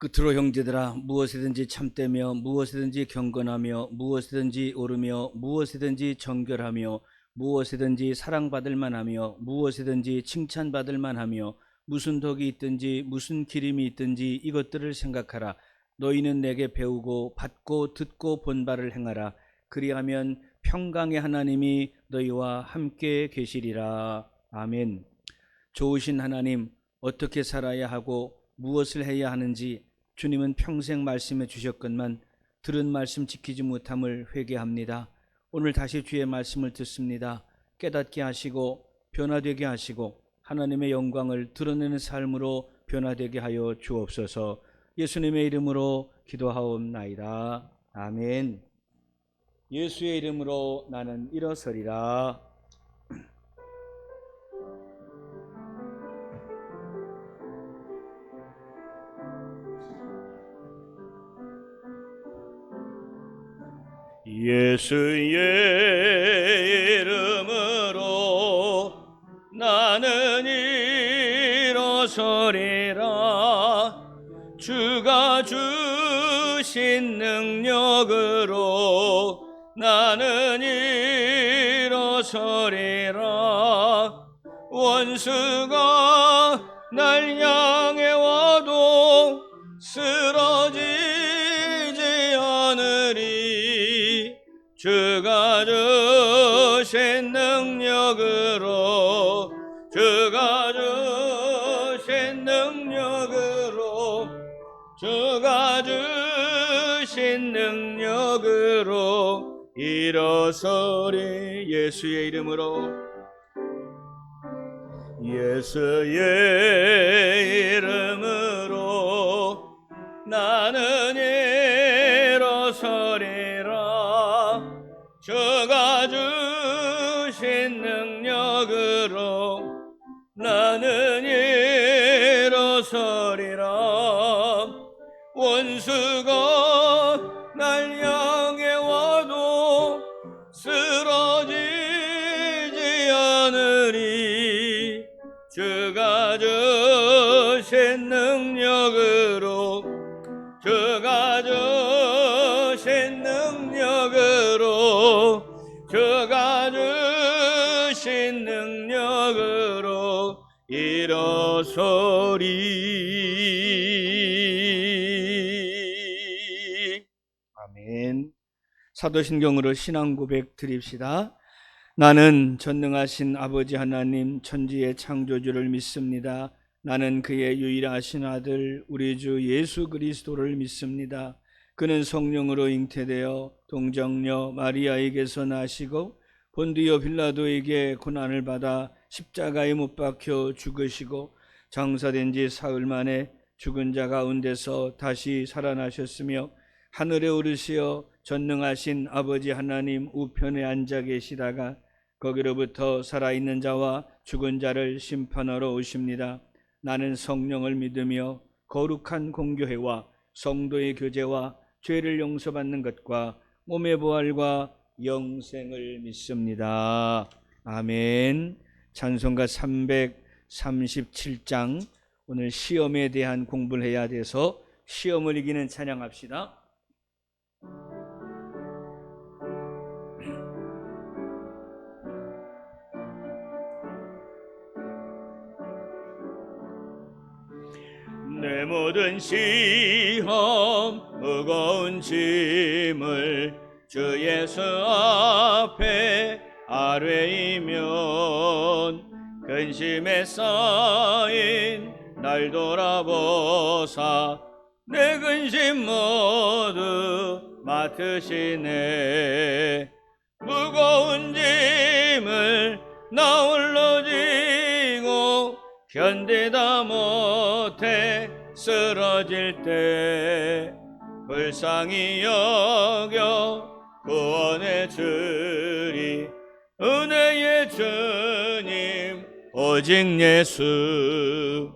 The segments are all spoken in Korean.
끝으로 형제들아, 무엇이든지 참되며 무엇이든지 경건하며 무엇이든지 옳으며 무엇이든지 정결하며 무엇이든지 사랑받을 만하며 무엇이든지 칭찬받을 만하며 무슨 덕이 있든지 무슨 기림이 있든지 이것들을 생각하라. 너희는 내게 배우고 받고 듣고 본 바를 행하라. 그리하면 평강의 하나님이 너희와 함께 계시리라. 아멘. 좋으신 하나님, 어떻게 살아야 하고 무엇을 해야 하는지 주님은 평생 말씀해 주셨건만 들은 말씀 지키지 못함을 회개합니다. 오늘 다시 주의 말씀을 듣습니다. 깨닫게 하시고 변화되게 하시고 하나님의 영광을 드러내는 삶으로 변화되게 하여 주옵소서. 예수님의 이름으로 기도하옵나이다. 아멘. 예수의 이름으로 나는 일어서리라. 예수의 이름으로 나는 일어서리라. 주가 주신 능력으로 나는 일어서리라. 원수가 날 향해 와도 쓰러지지 않으리. 주가 주신 능력으로 주가 주신 능력으로 주가 주신 능력으로 일어서리. 예수의 이름으로 예수의 이름으로 나는 일어서리라. 주가 주신 능력으로 나는 일어서리라. 원수가 날 향해 와도 쓰러지지 않으리. 주가 주신 능력으로 주가 주신 능력으로 주가 주신 능력으로 일어서리. 아멘. 사도신경으로 신앙 고백 드립시다. 나는 전능하신 아버지 하나님 천지의 창조주를 믿습니다. 나는 그의 유일하신 아들 우리 주 예수 그리스도를 믿습니다. 그는 성령으로 잉태되어 동정녀 마리아에게서 나시고 본디오 빌라도에게 고난을 받아 십자가에 못 박혀 죽으시고 장사된 지 사흘 만에 죽은 자 가운데서 다시 살아나셨으며 하늘에 오르시어 전능하신 아버지 하나님 우편에 앉아 계시다가 거기로부터 살아있는 자와 죽은 자를 심판하러 오십니다. 나는 성령을 믿으며 거룩한 공교회와 성도의 교제와 죄를 용서받는 것과 몸의 부활과 영생을 믿습니다. 아멘. 찬송가 337장, 오늘 시험에 대한 공부를 해야 돼서 시험을 이기는 찬양합시다. 내 모든 시험 무거운 짐을 주 예수 앞에 아뢰이면 근심에 쌓인 날 돌아보사 내 근심 모두 맡으시네. 무거운 짐을 나 홀로 지고 견디다 못해 쓰러질 때 불쌍히 여겨 구원해 주리. 은혜의 주님 오직 예수.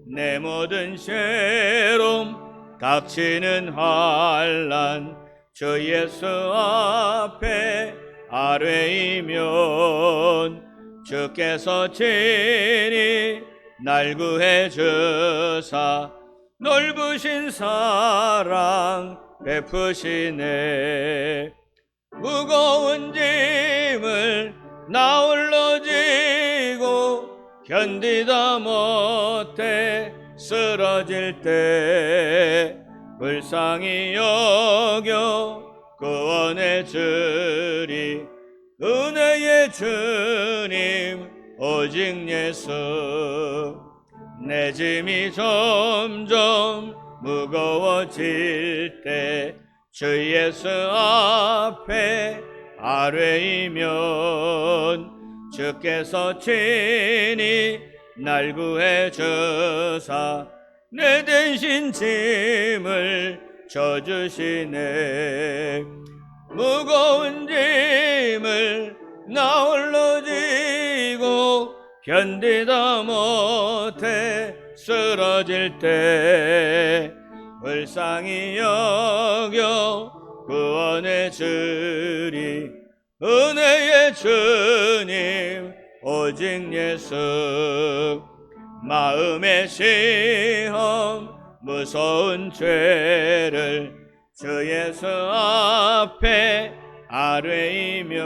내 모든 죄롬 닥치는 환난 주 예수 앞에 아뢰이면 주께서 친히 날 구해 주사 넓으신 사랑 베푸시네. 무거운 짐을 나 홀로 지고 견디다 못해 쓰러질 때 불쌍히 여겨 구원해 주리. 은혜의 주님 오직 예수. 내 짐이 점점 무거워질 때 주 예수 앞에 아뢰이면 주께서 친히 날 구해 주사 내 대신 짐을 져주시네. 무거운 짐을 나 홀로 지고 견디다 못해 쓰러질 때 불쌍히 여겨 구원해 주리. 은혜의 주님 오직 예수. 마음의 시험 무서운 죄를 주 예수 앞에 아뢰이면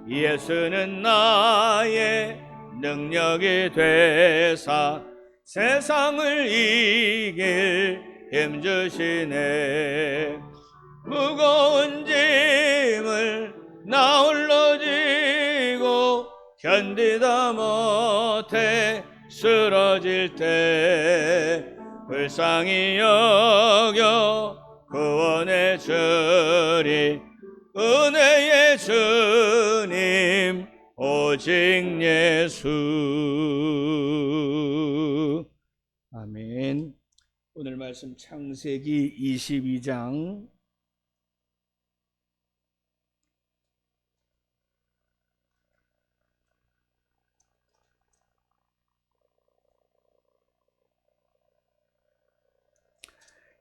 예수는 나의 능력이 되사 세상을 이길 힘 주시네. 무거운 짐을 나 홀로 지고 견디다 못해 쓰러질 때 불쌍히 여겨 구원해 주리. 은혜의 주님 오직 예수. 아멘. 오늘 말씀 창세기 22장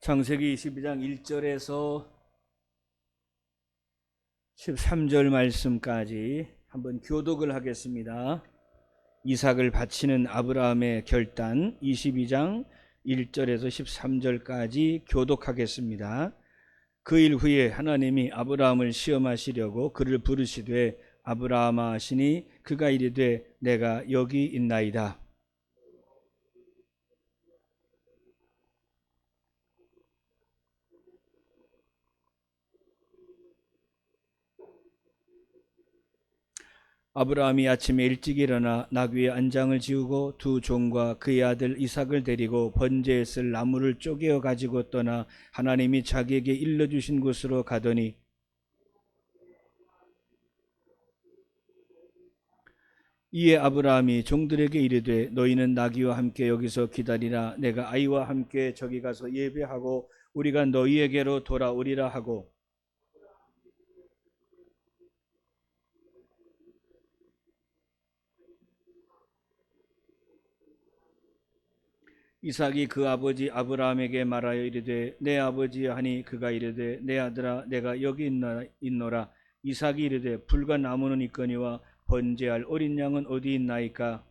창세기 22장 1절에서 13절 말씀까지 한번 교독을 하겠습니다. 이삭을 바치는 아브라함의 결단 22장 1절에서 13절까지 교독하겠습니다. 그 일 후에 하나님이 아브라함을 시험하시려고 그를 부르시되 아브라함아 하시니 그가 이르되 내가 여기 있나이다. 아브라함이 아침에 일찍 일어나 나귀의 안장을 지우고 두 종과 그의 아들 이삭을 데리고 번제에 쓸 나무를 쪼개어 가지고 떠나 하나님이 자기에게 일러주신 곳으로 가더니 이에 아브라함이 종들에게 이르되 너희는 나귀와 함께 여기서 기다리라. 내가 아이와 함께 저기 가서 예배하고 우리가 너희에게로 돌아오리라 하고 이삭이 그 아버지 아브라함에게 말하여 이르되 내 아버지여 하니 그가 이르되 내 아들아 내가 여기 있노라. 이삭이 이르되 불과 나무는 있거니와 번제할 어린 양은 어디 있나이까.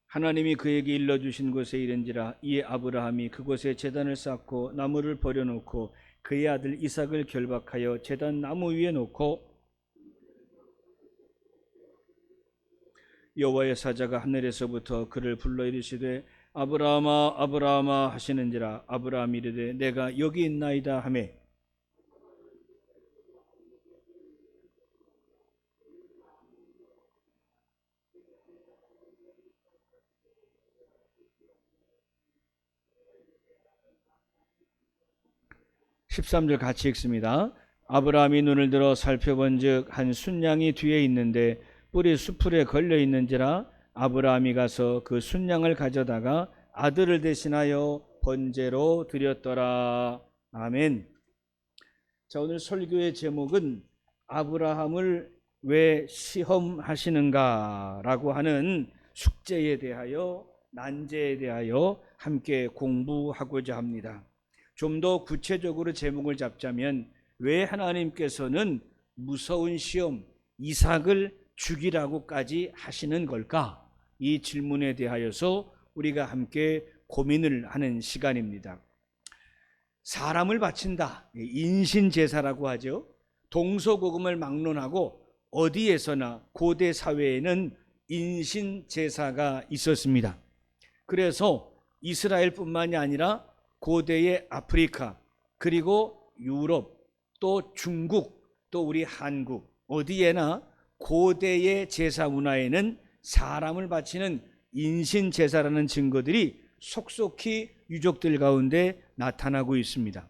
하나님이 그에게 일러주신 곳에 이른지라. 이에 아브라함이 그곳에 제단을 쌓고 나무를 버려놓고 그의 아들 이삭을 결박하여 제단 나무 위에 놓고 여호와의 사자가 하늘에서부터 그를 불러 이르시되 아브라함아 아브라함아 하시는지라. 아브라함이 이르되 내가 여기 있나이다 하매 13절 같이 읽습니다. 아브라함이 눈을 들어 살펴본즉 한 순양이 뒤에 있는데 뿔이 수풀에 걸려 있는지라. 아브라함이 가서 그 순양을 가져다가 아들을 대신하여 번제로 드렸더라. 아멘. 자, 오늘 설교의 제목은 아브라함을 왜 시험하시는가 라고 하는 숙제에 대하여 난제에 대하여 함께 공부하고자 합니다. 좀 더 구체적으로 제목을 잡자면 왜 하나님께서는 무서운 시험 이삭을 죽이라고까지 하시는 걸까? 이 질문에 대하여서 우리가 함께 고민을 하는 시간입니다. 사람을 바친다, 인신제사라고 하죠. 동서고금을 막론하고 어디에서나 고대 사회에는 인신제사가 있었습니다. 그래서 이스라엘뿐만이 아니라 고대의 아프리카, 그리고 유럽, 또 중국, 또 우리 한국, 어디에나 고대의 제사 문화에는 사람을 바치는 인신제사라는 증거들이 속속히 유족들 가운데 나타나고 있습니다.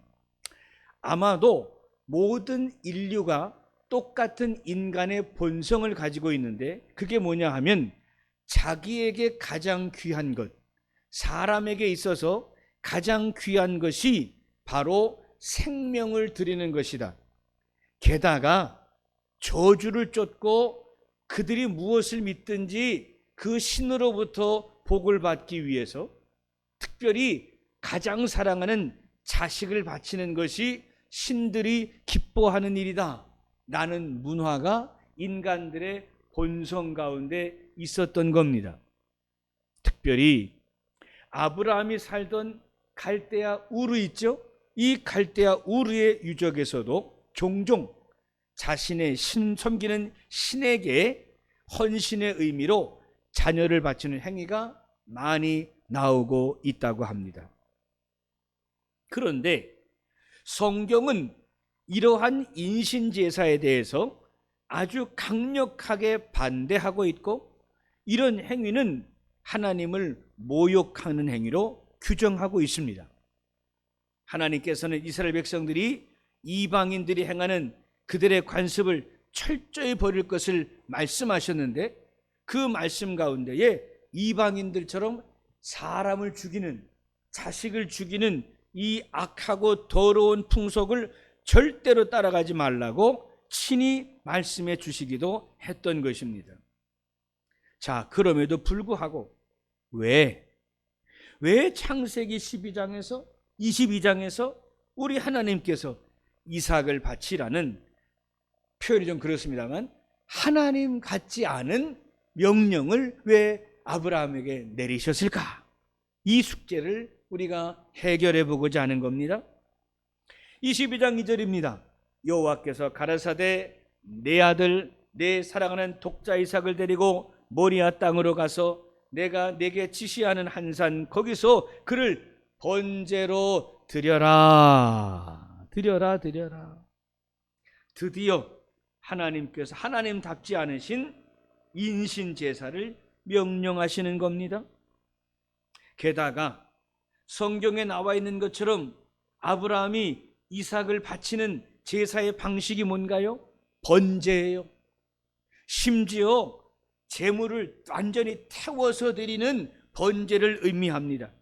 아마도 모든 인류가 똑같은 인간의 본성을 가지고 있는데, 그게 뭐냐 하면 자기에게 가장 귀한 것, 사람에게 있어서 가장 귀한 것이 바로 생명을 드리는 것이다. 게다가 저주를 쫓고 그들이 무엇을 믿든지 그 신으로부터 복을 받기 위해서 특별히 가장 사랑하는 자식을 바치는 것이 신들이 기뻐하는 일이다 라는 문화가 인간들의 본성 가운데 있었던 겁니다. 특별히 아브라함이 살던 갈대아 우르 있죠? 이 갈대아 우르의 유적에서도 종종 자신의 섬기는 신에게 헌신의 의미로 자녀를 바치는 행위가 많이 나오고 있다고 합니다. 그런데 성경은 이러한 인신제사에 대해서 아주 강력하게 반대하고 있고, 이런 행위는 하나님을 모욕하는 행위로 규정하고 있습니다. 하나님께서는 이스라엘 백성들이 이방인들이 행하는 그들의 관습을 철저히 버릴 것을 말씀하셨는데, 그 말씀 가운데에 이방인들처럼 사람을 죽이는, 자식을 죽이는 이 악하고 더러운 풍속을 절대로 따라가지 말라고 친히 말씀해 주시기도 했던 것입니다. 자, 그럼에도 불구하고 왜 창세기 12장에서 22장에서 우리 하나님께서 이삭을 바치라는, 표현이 좀 그렇습니다만, 하나님 같지 않은 명령을 왜 아브라함에게 내리셨을까? 이 숙제를 우리가 해결해 보고자 하는 겁니다. 22장 2절입니다. 여호와께서 가라사대 내 아들 내 사랑하는 독자 이삭을 데리고 모리아 땅으로 가서 내가 내게 지시하는 한 산 거기서 그를 번제로 드려라. 드디어 하나님께서 하나님답지 않으신 인신제사를 명령하시는 겁니다. 게다가 성경에 나와 있는 것처럼 아브라함이 이삭을 바치는 제사의 방식이 뭔가요? 번제예요. 심지어 제물을 완전히 태워서 드리는 번제를 의미합니다.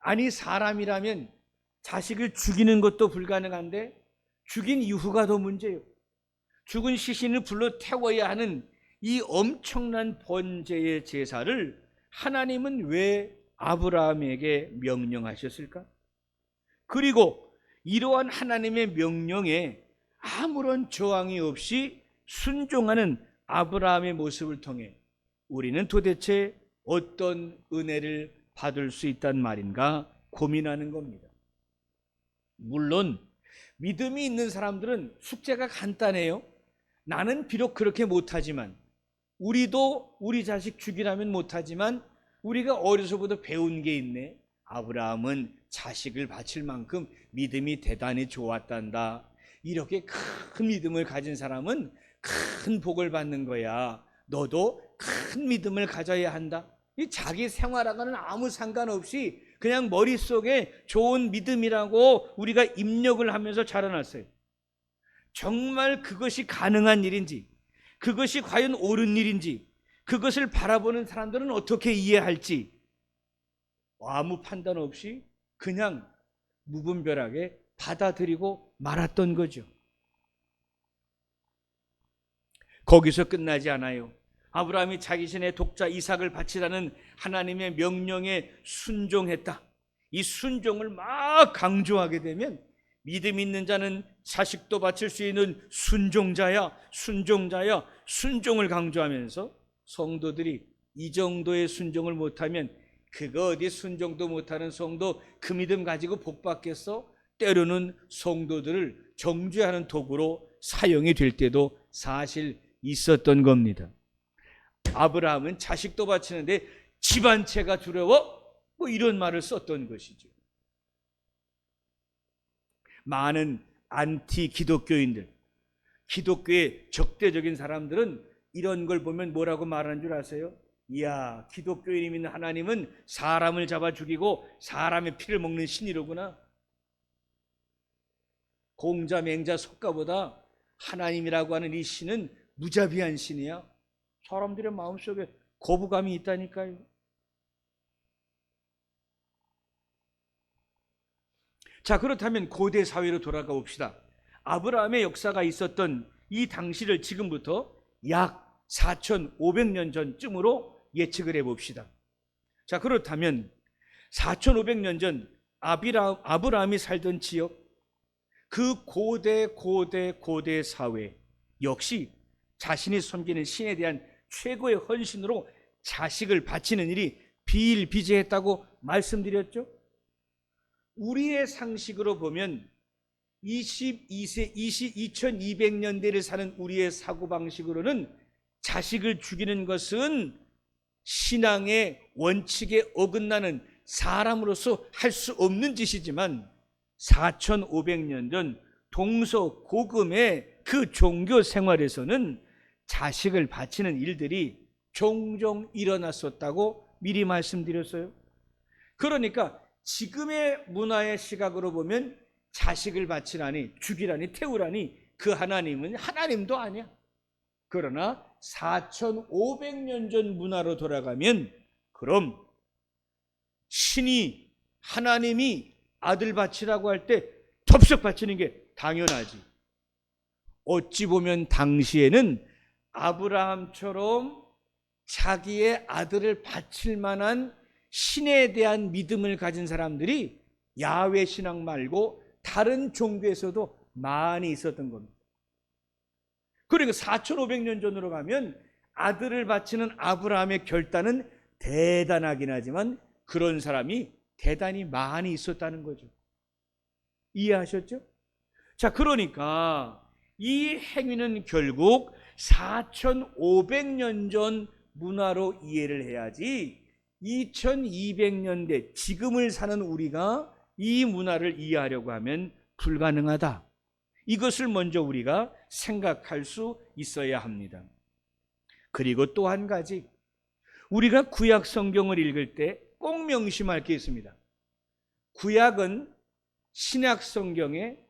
아니, 사람이라면 자식을 죽이는 것도 불가능한데 죽인 이후가 더 문제예요. 죽은 시신을 불러 태워야 하는 이 엄청난 번제의 제사를 하나님은 왜 아브라함에게 명령하셨을까? 그리고 이러한 하나님의 명령에 아무런 저항이 없이 순종하는 아브라함의 모습을 통해 우리는 도대체 어떤 은혜를 받을 수 있단 말인가 고민하는 겁니다. 물론 믿음이 있는 사람들은 숙제가 간단해요. 나는 비록 그렇게 못하지만, 우리도 우리 자식 죽이라면 못하지만 우리가 어려서부터 배운 게 있네. 아브라함은 자식을 바칠 만큼 믿음이 대단히 좋았단다. 이렇게 큰 믿음을 가진 사람은 큰 복을 받는 거야. 너도 큰 믿음을 가져야 한다. 이 자기 생활하고는 아무 상관없이 그냥 머릿속에 좋은 믿음이라고 우리가 입력을 하면서 자라났어요. 정말 그것이 가능한 일인지, 그것이 과연 옳은 일인지, 그것을 바라보는 사람들은 어떻게 이해할지 아무 판단 없이 그냥 무분별하게 받아들이고 말았던 거죠. 거기서 끝나지 않아요. 아브라함이 자기 신의 독자 이삭을 바치라는 하나님의 명령에 순종했다. 이 순종을 막 강조하게 되면 믿음 있는 자는 자식도 바칠 수 있는 순종자야, 순종자야, 순종을 강조하면서 성도들이 이 정도의 순종을 못하면 그거 어디 순종도 못하는 성도 그 믿음 가지고 복 받겠어? 때로는 성도들을 정죄하는 도구로 사용이 될 때도 사실 있었던 겁니다. 아브라함은 자식도 바치는데 집안채가 두려워? 뭐 이런 말을 썼던 것이죠. 많은 안티 기독교인들, 기독교의 적대적인 사람들은 이런 걸 보면 뭐라고 말하는 줄 아세요? 이야, 기독교인이 믿는 하나님은 사람을 잡아 죽이고 사람의 피를 먹는 신이로구나. 공자, 맹자, 석가보다 하나님이라고 하는 이 신은 무자비한 신이야. 사람들의 마음속에 거부감이 있다니까요. 자, 그렇다면 고대 사회로 돌아가 봅시다. 아브라함의 역사가 있었던 이 당시를 지금부터 약 4,500년 전쯤으로 예측을 해봅시다. 자, 그렇다면 4,500년 전 아브라함이 살던 지역, 그 고대 사회 역시 자신이 섬기는 신에 대한 최고의 헌신으로 자식을 바치는 일이 비일비재했다고 말씀드렸죠. 우리의 상식으로 보면 2200년대를 사는 우리의 사고방식으로는 자식을 죽이는 것은 신앙의 원칙에 어긋나는 사람으로서 할 수 없는 짓이지만 4500년 전 동서고금의 그 종교 생활에서는 자식을 바치는 일들이 종종 일어났었다고 미리 말씀드렸어요. 그러니까 지금의 문화의 시각으로 보면 자식을 바치라니, 죽이라니, 태우라니 그 하나님은 하나님도 아니야. 그러나 4500년 전 문화로 돌아가면 그럼 신이, 하나님이 아들 바치라고 할 때 덥석 바치는 게 당연하지. 어찌 보면 당시에는 아브라함처럼 자기의 아들을 바칠 만한 신에 대한 믿음을 가진 사람들이 야훼 신앙 말고 다른 종교에서도 많이 있었던 겁니다. 그리고 4500년 전으로 가면 아들을 바치는 아브라함의 결단은 대단하긴 하지만 그런 사람이 대단히 많이 있었다는 거죠. 이해하셨죠? 자, 그러니까 이 행위는 결국 4500년 전 문화로 이해를 해야지 2200년대 지금을 사는 우리가 이 문화를 이해하려고 하면 불가능하다. 이것을 먼저 우리가 생각할 수 있어야 합니다. 그리고 또 한 가지, 우리가 구약 성경을 읽을 때 꼭 명심할 게 있습니다. 구약은 신약 성경의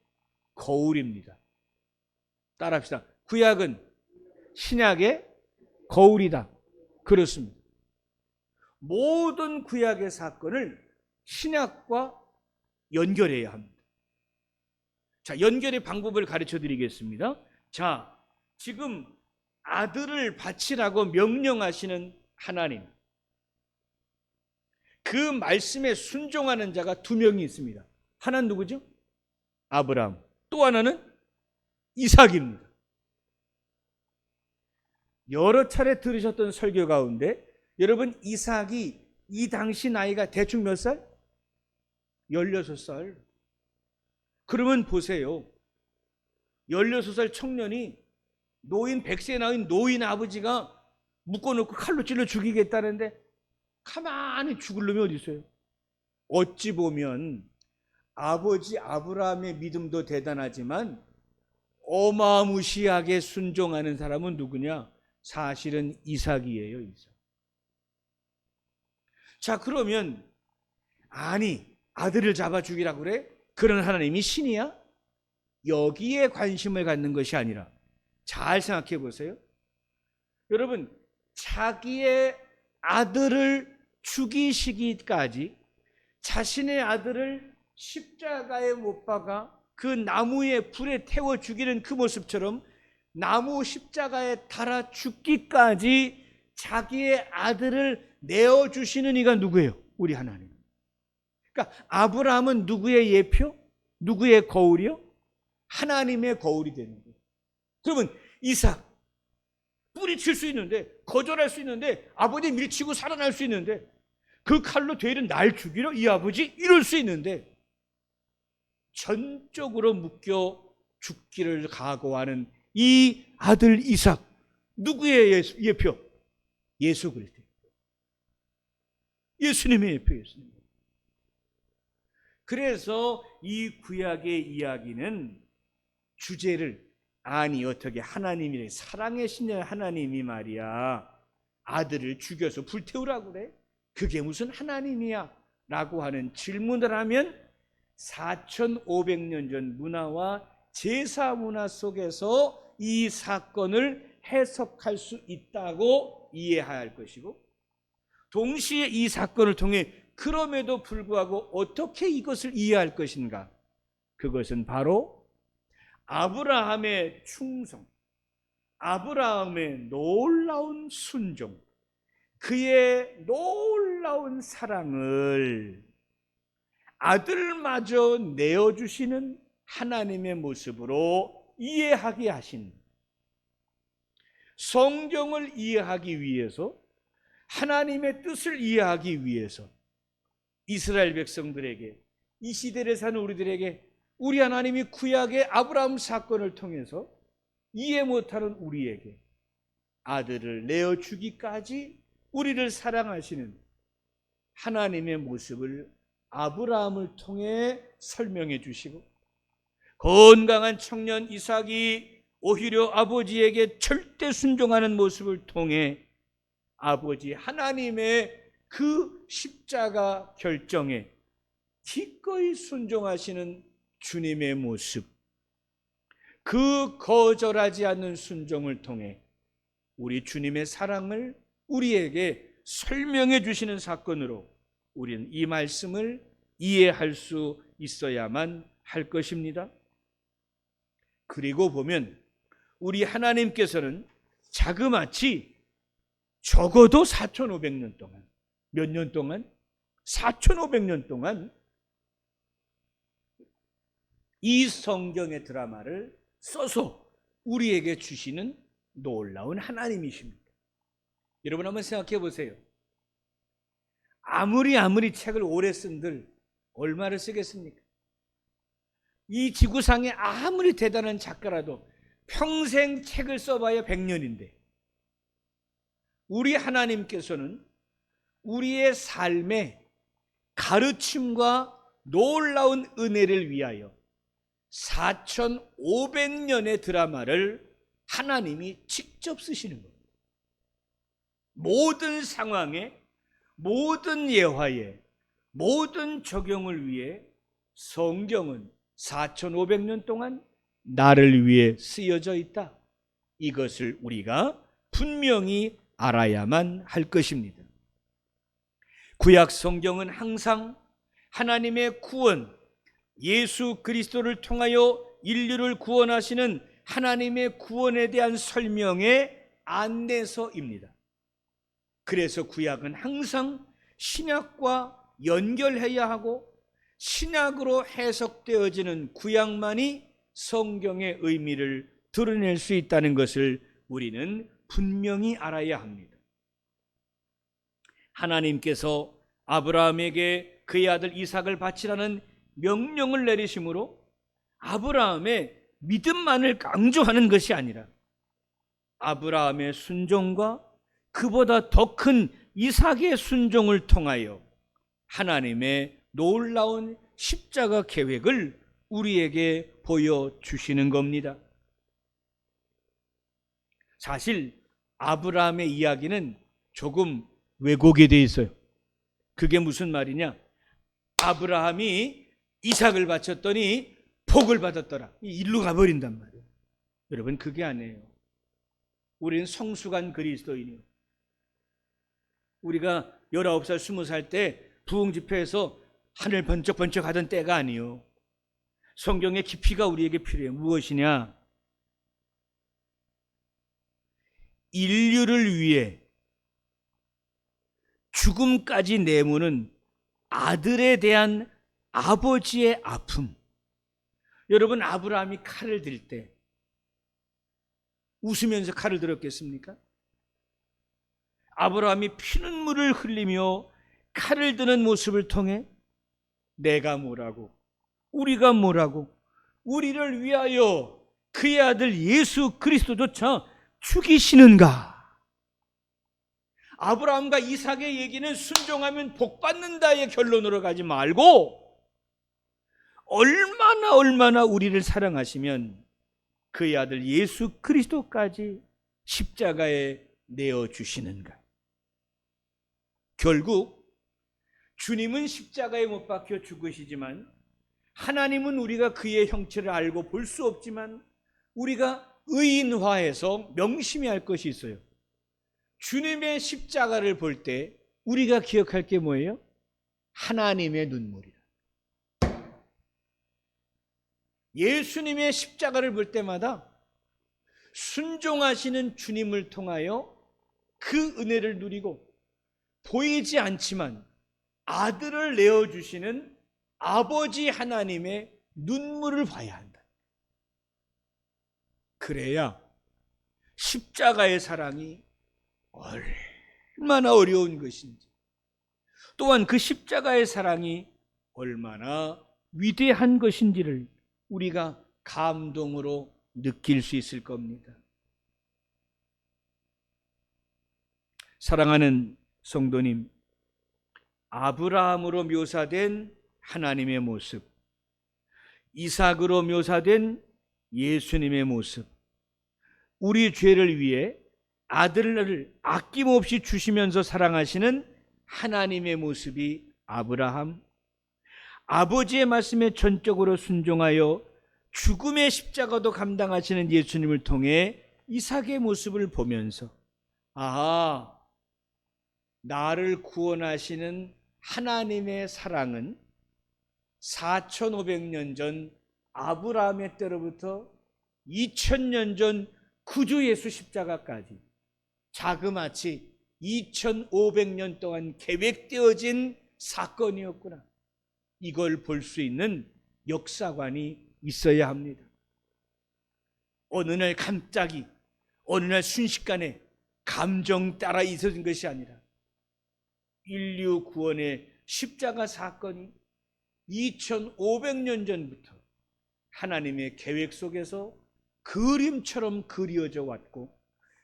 거울입니다. 따라합시다. 구약은 신약의 거울이다. 그렇습니다. 모든 구약의 사건을 신약과 연결해야 합니다. 자, 연결의 방법을 가르쳐 드리겠습니다. 자, 지금 아들을 바치라고 명령하시는 하나님, 그 말씀에 순종하는 자가 두 명이 있습니다. 하나는 누구죠? 아브라함. 또 하나는 이삭입니다. 여러 차례 들으셨던 설교 가운데 여러분, 이삭이 이 당시 나이가 대충 몇 살? 16살. 그러면 보세요. 16살 청년이 노인 100세 나인 노인 아버지가 묶어놓고 칼로 찔러 죽이겠다는데 가만히 죽을 놈이 어디 있어요? 어찌 보면 아버지 아브라함의 믿음도 대단하지만 어마무시하게 순종하는 사람은 누구냐? 사실은 이삭이에요. 이삭. 자, 그러면 아니 아들을 잡아 죽이라고 그래? 그런 하나님이 신이야? 여기에 관심을 갖는 것이 아니라 잘 생각해 보세요. 여러분, 자기의 아들을 죽이시기까지 자신의 아들을 십자가에 못 박아 그 나무에 불에 태워 죽이는 그 모습처럼 나무 십자가에 달아 죽기까지 자기의 아들을 내어주시는 이가 누구예요? 우리 하나님. 그러니까 아브라함은 누구의 예표? 누구의 거울이요? 하나님의 거울이 되는 거예요. 그러면 이삭 뿌리칠 수 있는데, 거절할 수 있는데, 아버지 밀치고 살아날 수 있는데, 그 칼로 되는 날 죽이려 이 아버지 이럴 수 있는데, 전적으로 묶여 죽기를 각오하는 이 아들 이삭, 누구의 예표? 예수 그리스도. 예수님의 예표. 예수님. 그래서 이 구약의 이야기는 주제를, 아니 어떻게 하나님이, 사랑의 신의 하나님이 말이야 아들을 죽여서 불태우라고 그래? 그게 무슨 하나님이야? 라고 하는 질문을 하면 4500년 전 문화와 제사 문화 속에서 이 사건을 해석할 수 있다고 이해해야 할 것이고, 동시에 이 사건을 통해 그럼에도 불구하고 어떻게 이것을 이해할 것인가? 그것은 바로 아브라함의 충성, 아브라함의 놀라운 순종, 그의 놀라운 사랑을 아들마저 내어주시는 하나님의 모습으로 이해하게 하신, 성경을 이해하기 위해서, 하나님의 뜻을 이해하기 위해서 이스라엘 백성들에게, 이 시대를 사는 우리들에게, 우리 하나님이 구약의 아브라함 사건을 통해서 이해 못하는 우리에게 아들을 내어주기까지 우리를 사랑하시는 하나님의 모습을 아브라함을 통해 설명해 주시고, 건강한 청년 이삭이 오히려 아버지에게 절대 순종하는 모습을 통해 아버지 하나님의 그 십자가 결정에 기꺼이 순종하시는 주님의 모습, 그 거절하지 않는 순종을 통해 우리 주님의 사랑을 우리에게 설명해 주시는 사건으로 우리는 이 말씀을 이해할 수 있어야만 할 것입니다. 그리고 보면 우리 하나님께서는 자그마치 적어도 4500년 동안, 몇 년 동안? 4500년 동안 이 성경의 드라마를 써서 우리에게 주시는 놀라운 하나님이십니다. 여러분 한번 생각해 보세요. 아무리 책을 오래 쓴들 얼마를 쓰겠습니까? 이 지구상에 아무리 대단한 작가라도 평생 책을 써봐야 100년인데, 우리 하나님께서는 우리의 삶의 가르침과 놀라운 은혜를 위하여 4500년의 드라마를 하나님이 직접 쓰시는 겁니다. 모든 상황에, 모든 예화에, 모든 적용을 위해 성경은 4500년 동안 나를 위해 쓰여져 있다. 이것을 우리가 분명히 알아야만 할 것입니다. 구약 성경은 항상 하나님의 구원, 예수 그리스도를 통하여 인류를 구원하시는 하나님의 구원에 대한 설명의 안내서입니다. 그래서 구약은 항상 신약과 연결해야 하고, 신약으로 해석되어지는 구약만이 성경의 의미를 드러낼 수 있다는 것을 우리는 분명히 알아야 합니다. 하나님께서 아브라함에게 그의 아들 이삭을 바치라는 명령을 내리심으로 아브라함의 믿음만을 강조하는 것이 아니라 아브라함의 순종과 그보다 더 큰 이삭의 순종을 통하여 하나님의 놀라운 십자가 계획을 우리에게 보여주시는 겁니다. 사실 아브라함의 이야기는 조금 왜곡이 되어 있어요. 그게 무슨 말이냐? 아브라함이 이삭을 바쳤더니 복을 받았더라, 일로 가버린단 말이에요. 여러분, 그게 아니에요. 우리는 성숙한 그리스도인이에요. 우리가 19살, 20살 때 부흥집회에서 하늘 번쩍번쩍 하던 때가 아니에요. 성경의 깊이가 우리에게 필요해요. 무엇이냐? 인류를 위해 죽음까지 내모는 아들에 대한 아버지의 아픔, 여러분, 아브라함이 칼을 들 때 웃으면서 칼을 들었겠습니까? 아브라함이 피눈물을 흘리며 칼을 드는 모습을 통해 내가 뭐라고, 우리가 뭐라고, 우리를 위하여 그의 아들 예수 그리스도조차 죽이시는가? 아브라함과 이삭의 얘기는 순종하면 복받는다의 결론으로 가지 말고 얼마나 우리를 사랑하시면 그의 아들 예수 그리스도까지 십자가에 내어주시는가? 결국 주님은 십자가에 못 박혀 죽으시지만 하나님은 우리가 그의 형체를 알고 볼 수 없지만 우리가 의인화해서 명심히 할 것이 있어요. 주님의 십자가를 볼 때 우리가 기억할 게 뭐예요? 하나님의 눈물이라. 예수님의 십자가를 볼 때마다 순종하시는 주님을 통하여 그 은혜를 누리고 보이지 않지만 아들을 내어주시는 아버지 하나님의 눈물을 봐야 한다. 그래야 십자가의 사랑이 얼마나 어려운 것인지, 또한 그 십자가의 사랑이 얼마나 위대한 것인지를 우리가 감동으로 느낄 수 있을 겁니다. 사랑하는 성도님, 아브라함으로 묘사된 하나님의 모습, 이삭으로 묘사된 예수님의 모습, 우리 죄를 위해 아들을 아낌없이 주시면서 사랑하시는 하나님의 모습이 아브라함, 아버지의 말씀에 전적으로 순종하여 죽음의 십자가도 감당하시는 예수님을 통해 이삭의 모습을 보면서, 아하, 나를 구원하시는 하나님의 사랑은 4500년 전 아브라함의 때로부터 2000년 전 구주 예수 십자가까지 자그마치 2500년 동안 계획되어진 사건이었구나. 이걸 볼 수 있는 역사관이 있어야 합니다. 어느 날 갑자기, 어느 날 순식간에 감정 따라 있어진 것이 아니라 인류 구원의 십자가 사건이 2500년 전부터 하나님의 계획 속에서 그림처럼 그려져 왔고,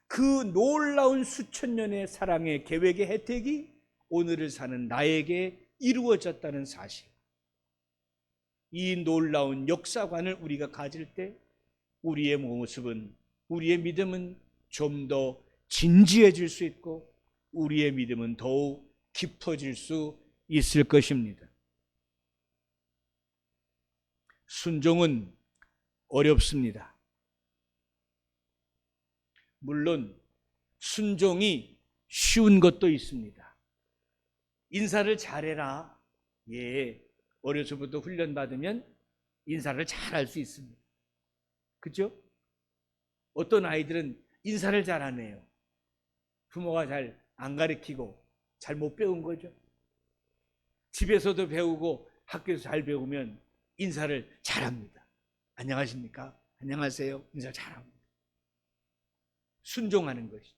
그 놀라운 수천 년의 사랑의 계획의 혜택이 오늘을 사는 나에게 이루어졌다는 사실, 이 놀라운 역사관을 우리가 가질 때 우리의 모습은, 우리의 믿음은 좀 더 진지해질 수 있고 우리의 믿음은 더욱 깊어질 수 있을 것입니다. 순종은 어렵습니다. 물론 순종이 쉬운 것도 있습니다. 인사를 잘해라. 예, 어려서부터 훈련받으면 인사를 잘할 수 있습니다. 그렇죠? 어떤 아이들은 인사를 잘 안 해요. 부모가 잘 안 가르치고 잘 못 배운 거죠. 집에서도 배우고 학교에서 잘 배우면 인사를 잘합니다. 안녕하십니까? 안녕하세요. 인사 잘합니다. 순종하는 것이죠.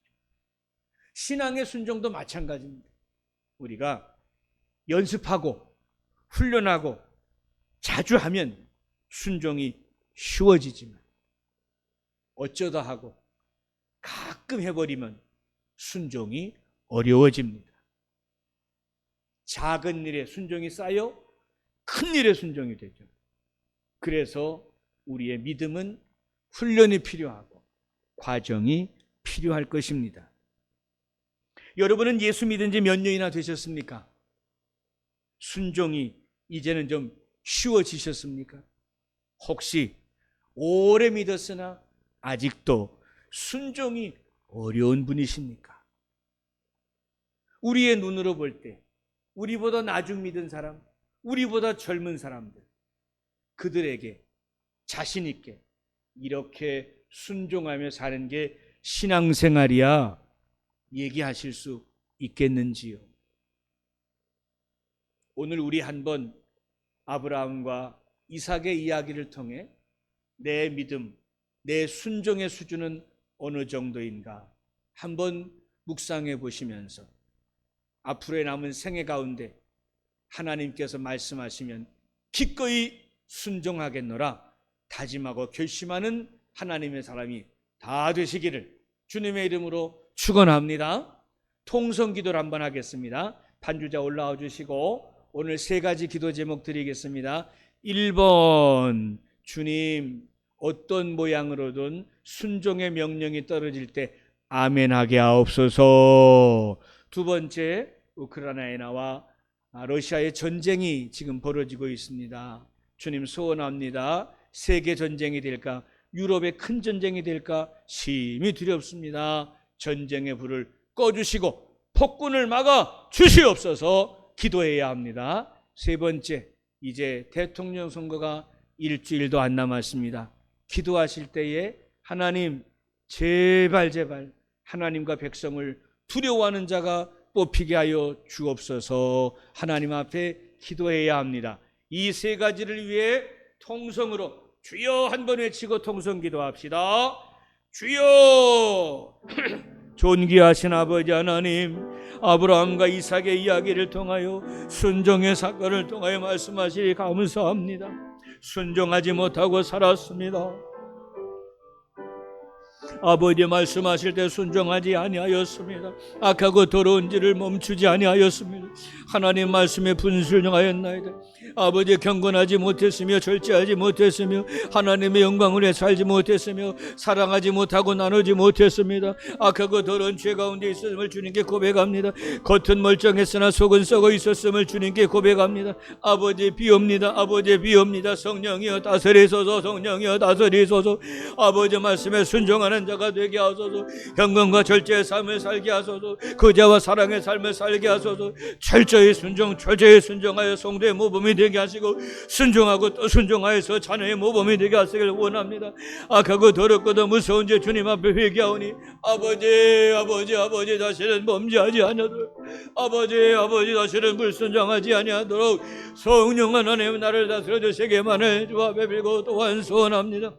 신앙의 순종도 마찬가지입니다. 우리가 연습하고 훈련하고 자주 하면 순종이 쉬워지지만 어쩌다 하고 가끔 해버리면 순종이 어려워집니다. 작은 일에 순종이 쌓여 큰 일에 순종이 되죠. 그래서 우리의 믿음은 훈련이 필요하고 과정이 필요할 것입니다. 여러분은 예수 믿은 지 몇 년이나 되셨습니까? 순종이 이제는 좀 쉬워지셨습니까? 혹시 오래 믿었으나 아직도 순종이 어려운 분이십니까? 우리의 눈으로 볼 때 우리보다 나중 믿은 사람, 우리보다 젊은 사람들, 그들에게 자신 있게 이렇게 순종하며 사는 게 신앙생활이야 얘기하실 수 있겠는지요? 오늘 우리 한번 아브라함과 이삭의 이야기를 통해 내 믿음, 내 순종의 수준은 어느 정도인가 한번 묵상해 보시면서 앞으로의 남은 생애 가운데 하나님께서 말씀하시면 기꺼이 순종하겠노라 다짐하고 결심하는 하나님의 사람이 다 되시기를 주님의 이름으로 축원합니다. 통성기도를 한번 하겠습니다. 반주자 올라와 주시고 오늘 세 가지 기도 제목 드리겠습니다. 1번, 주님 어떤 모양으로든 순종의 명령이 떨어질 때 아멘하게 하옵소서. 두 번째, 우크라이나와 러시아의 전쟁이 지금 벌어지고 있습니다. 주님 소원합니다. 세계 전쟁이 될까, 유럽의 큰 전쟁이 될까 심히 두렵습니다. 전쟁의 불을 꺼주시고 폭군을 막아 주시옵소서 기도해야 합니다. 세 번째, 이제 대통령 선거가 일주일도 안 남았습니다. 기도하실 때에 하나님 제발 하나님과 백성을 두려워하는 자가 뽑히게 하여 주옵소서 하나님 앞에 기도해야 합니다. 이 세 가지를 위해 통성으로 주여 한번 외치고 통성 기도합시다. 주여 존귀하신 아버지 하나님, 아브라함과 이삭의 이야기를 통하여 순종의 사건을 통하여 말씀하시니 감사합니다. 순종하지 못하고 살았습니다. 아버지 말씀하실 때 순종하지 아니하였습니다. 악하고 더러운 일을 멈추지 아니하였습니다. 하나님 말씀에 분순종하였나이다. 아버지 경건하지 못했으며 절제하지 못했으며 하나님의 영광을 위해 살지 못했으며 사랑하지 못하고 나누지 못했습니다. 악하고 더러운 죄 가운데 있었음을 주님께 고백합니다. 겉은 멀쩡했으나 속은 썩어 있었음을 주님께 고백합니다. 아버지 비옵니다. 아버지 비옵니다. 성령이여 다스리소서. 성령이여 다스리소서. 아버지 말씀에 순종하는 자가 되게 하소서. 경건과 절제의 삶을 살게 하소서. 그자와 사랑의 삶을 살게 하소서. 철저히 순종하여 성도의 모범이 되게 하시고 순종하고 또 순종하여서 자녀의 모범이 되게 하시길 원합니다. 악하고 더럽고도 무서운 죄 주님 앞에 회개하오니 아버지 다시는 범죄하지 아니하도록 아버지 다시는 불순종하지 아니하도록 성령 하나님 나를 다스려 주시기만을 주 앞에 빌고 또한 소원합니다.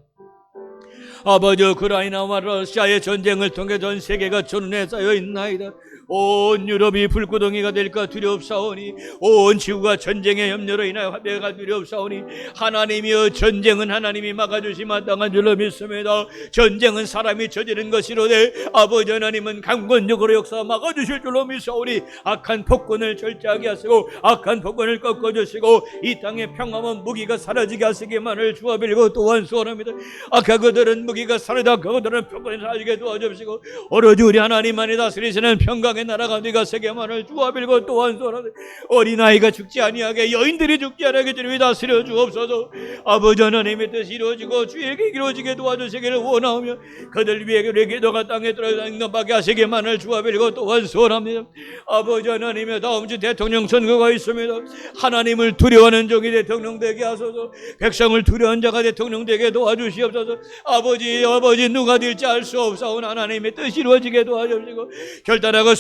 아버지 우크라이나와 러시아의 전쟁을 통해 전 세계가 전운에 쌓여 있나이다. 온 유럽이 불구덩이가 될까 두렵사오니 온 지구가 전쟁의 염려로 인하여 화배가 두렵사오니 하나님이여 전쟁은 하나님이 막아주시 마땅한 줄로 믿습니다. 전쟁은 사람이 저지른 것이로되 아버지 하나님은 강권적으로 역사 막아주실 줄로 믿사오니 악한 폭군을 절제하게 하시고 악한 폭군을 꺾어주시고 이 땅의 평화와 무기가 사라지게 하시기만을 주와 빌고 또한 소원합니다. 악하고들은 무기가 사라지고 악하고들은 폭군이 사라지게 도와주시고 오로지 우리 하나님만이 다스리시는 평강 나라가 네가 세계만을 주와 빌고 또한 소원합니다. 어린아이가 죽지 아니하게 여인들이 죽지 아니하게 주님이 다스려 주옵소서. 아버지 하나님의 뜻이 이루어지고 주에게 이루어지게 도와주시기를 원하오며 그들 위에 그의 기도가 땅에 들어가 응답하게 하시기만을 주와 빌고 또한 소원합니다. 아버지 하나님의 다음 주 대통령 선거가 있습니다. 하나님을 두려워하는 종이 대통령 되게 하소서. 백성을 두려워하는 자가 대통령 되게 도와주시옵소서. 아버지 누가 될지 알 수 없사오니 하나님의 뜻이 이루어지게 도와주시고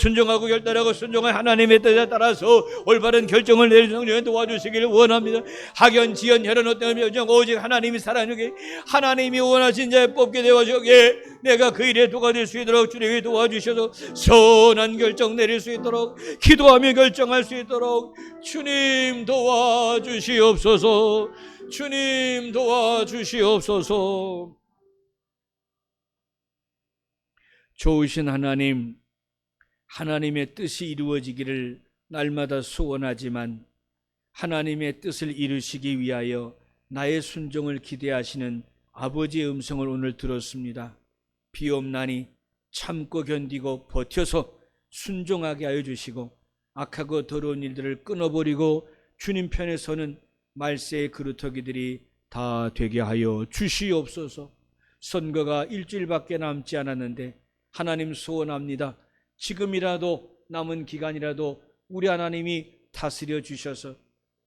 순종하고 결단하고 순종한 하나님의 뜻에 따라서 올바른 결정을 내릴 성령에 도와주시기를 원합니다. 학연, 지연, 혈연 어떤 명령 오직 하나님이 사랑하게 하나님이 원하신 자에 뽑게 되어주게 내가 그 일에 도가 될 수 있도록 주님이 도와주셔서 선한 결정 내릴 수 있도록 기도하며 결정할 수 있도록 주님 도와주시옵소서. 주님 도와주시옵소서. 좋으신 하나님, 하나님의 뜻이 이루어지기를 날마다 소원하지만 하나님의 뜻을 이루시기 위하여 나의 순종을 기대하시는 아버지의 음성을 오늘 들었습니다. 비옵나니 참고 견디고 버텨서 순종하게 하여 주시고 악하고 더러운 일들을 끊어버리고 주님 편에 서는 말세의 그루터기들이 다 되게 하여 주시옵소서. 선거가 일주일밖에 남지 않았는데 하나님 소원합니다. 지금이라도 남은 기간이라도 우리 하나님이 다스려 주셔서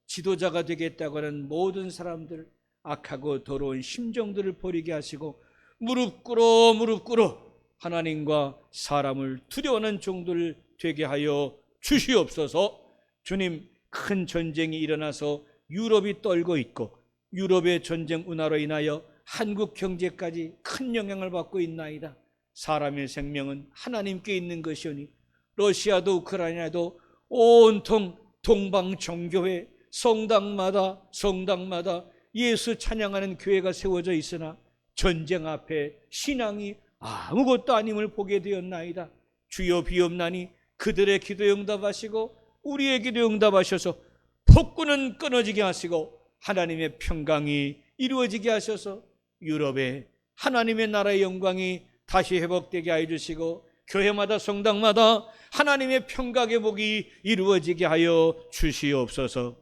지도자가 되겠다고 하는 모든 사람들 악하고 더러운 심정들을 버리게 하시고 무릎 꿇어 하나님과 사람을 두려워하는 종들 되게 하여 주시옵소서. 주님, 큰 전쟁이 일어나서 유럽이 떨고 있고 유럽의 전쟁 운하로 인하여 한국 경제까지 큰 영향을 받고 있나이다. 사람의 생명은 하나님께 있는 것이오니 러시아도 우크라이나도 온통 동방 종교회 성당마다 예수 찬양하는 교회가 세워져 있으나 전쟁 앞에 신앙이 아무것도 아님을 보게 되었나이다. 주여 비옵나니 그들의 기도 응답하시고 우리의 기도 응답하셔서 폭군은 끊어지게 하시고 하나님의 평강이 이루어지게 하셔서 유럽에 하나님의 나라의 영광이 다시 회복되게 하여 주시고 교회마다 성당마다 하나님의 평강의 복이 이루어지게 하여 주시옵소서.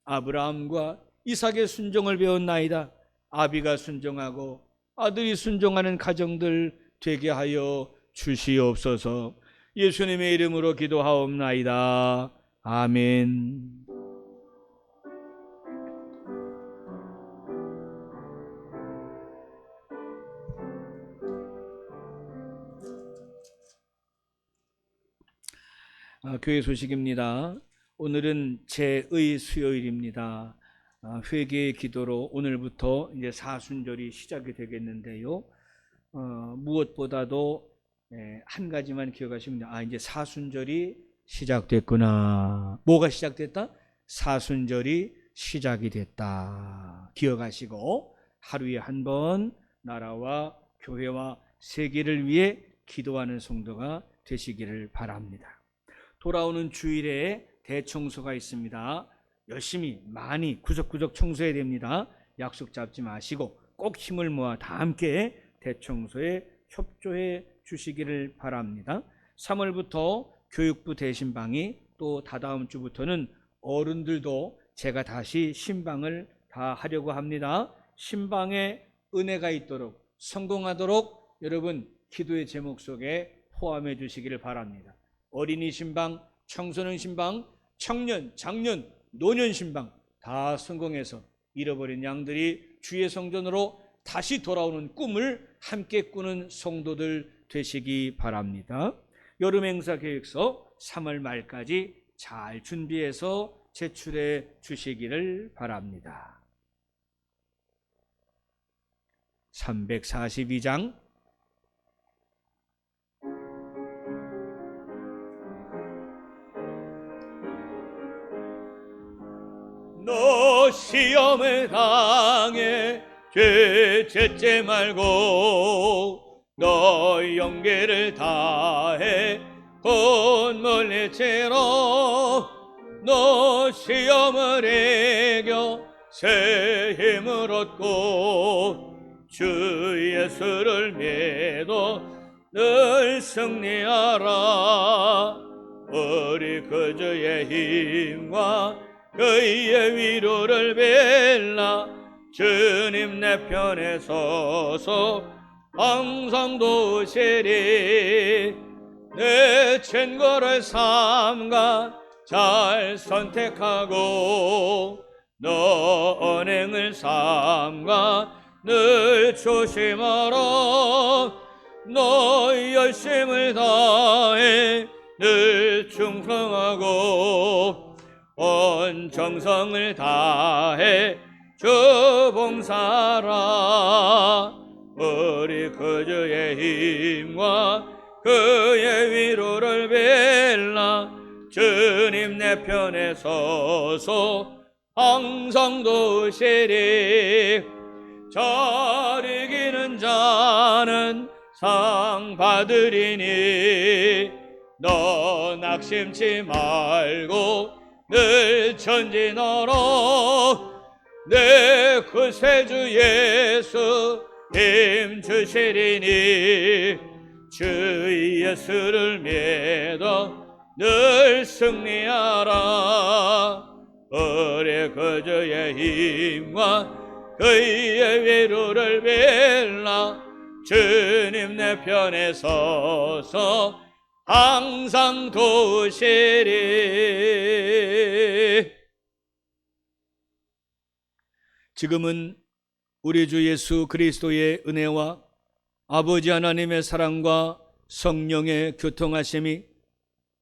아브라함과 이삭의 순종을 배웠나이다. 아비가 순종하고 아들이 순종하는 가정들 되게 하여 주시옵소서. 예수님의 이름으로 기도하옵나이다. 아멘. 교회 소식입니다. 오늘은 제1 수요일입니다. 회개의 기도로 오늘부터 이제 사순절이 시작이 되겠는데요. 무엇보다도 한 가지만 기억하시면 돼요. 이제 사순절이 시작됐구나. 뭐가 시작됐다? 사순절이 시작이 됐다. 기억하시고 하루에 한 번 나라와 교회와 세계를 위해 기도하는 성도가 되시기를 바랍니다. 돌아오는 주일에 대청소가 있습니다. 열심히 많이 구석구석 청소해야 됩니다. 약속 잡지 마시고 꼭 힘을 모아 다 함께 대청소에 협조해 주시기를 바랍니다. 3월부터 교육부 대신방이 또 다다음 주부터는 어른들도 제가 다시 신방을 다 하려고 합니다. 신방에 은혜가 있도록 성공하도록 여러분 기도의 제목 속에 포함해 주시기를 바랍니다. 어린이 신방, 청소년 신방, 청년, 장년, 노년 신방 다 성공해서 잃어버린 양들이 주의 성전으로 다시 돌아오는 꿈을 함께 꾸는 성도들 되시기 바랍니다. 여름 행사 계획서 3월 말까지 잘 준비해서 제출해 주시기를 바랍니다. 342장 너 시험을 당해 죄 짓지 말고 너 영계를 다해 곧 물리치러 너 시험을 이겨 새 힘을 얻고 주 예수를 믿어 늘 승리하라. 우리 그 주의 힘과 그의 위로를 빌라. 주님 내 편에 서서 항상 도우시리. 내 친구를 삼가 잘 선택하고 너 언행을 삼가 늘 조심하라. 너 열심을 다해 늘 충성하고 온 정성을 다해 주 봉사하라. 우리 그 주의 힘과 그의 위로를 빌라. 주님 내 편에 서서 항상 도우시리. 잘 이기는 자는 상 받으리니 너 낙심치 말고 늘 전진하라. 내 구세주 예수 힘 주시리니 주 예수를 믿어 늘 승리하라. 우리 그 주의 힘과 그의 위로를 빌라. 주님 내 편에 서서 항상 도우시리. 지금은 우리 주 예수 그리스도의 은혜와 아버지 하나님의 사랑과 성령의 교통하심이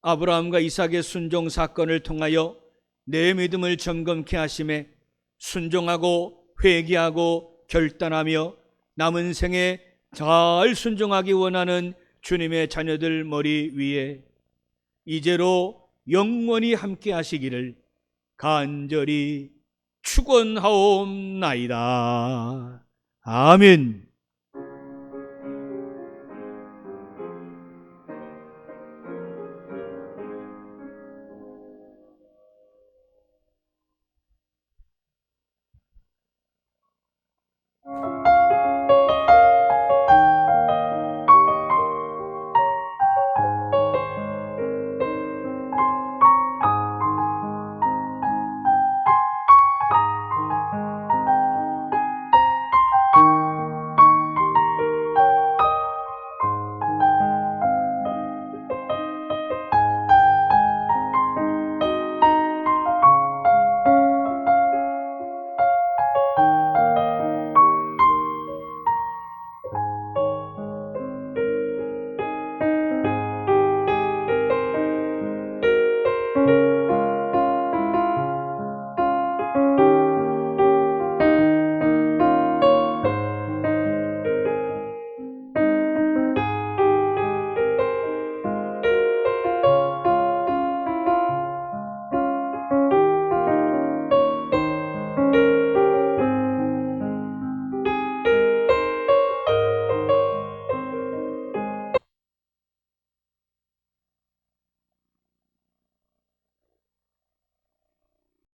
아브라함과 이삭의 순종 사건을 통하여 내 믿음을 점검케 하심에 순종하고 회개하고 결단하며 남은 생에 잘 순종하기 원하는 주님의 자녀들 머리 위에 이제로 영원히 함께 하시기를 간절히 축원하옵나이다. 아멘.